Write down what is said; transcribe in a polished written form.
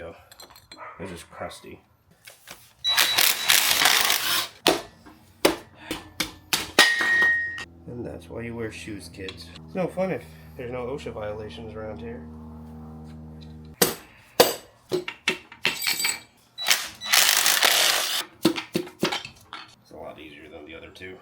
though. They're just crusty. And that's why you wear shoes, kids. It's no fun if there's no OSHA violations around here. It's a lot easier than the other two.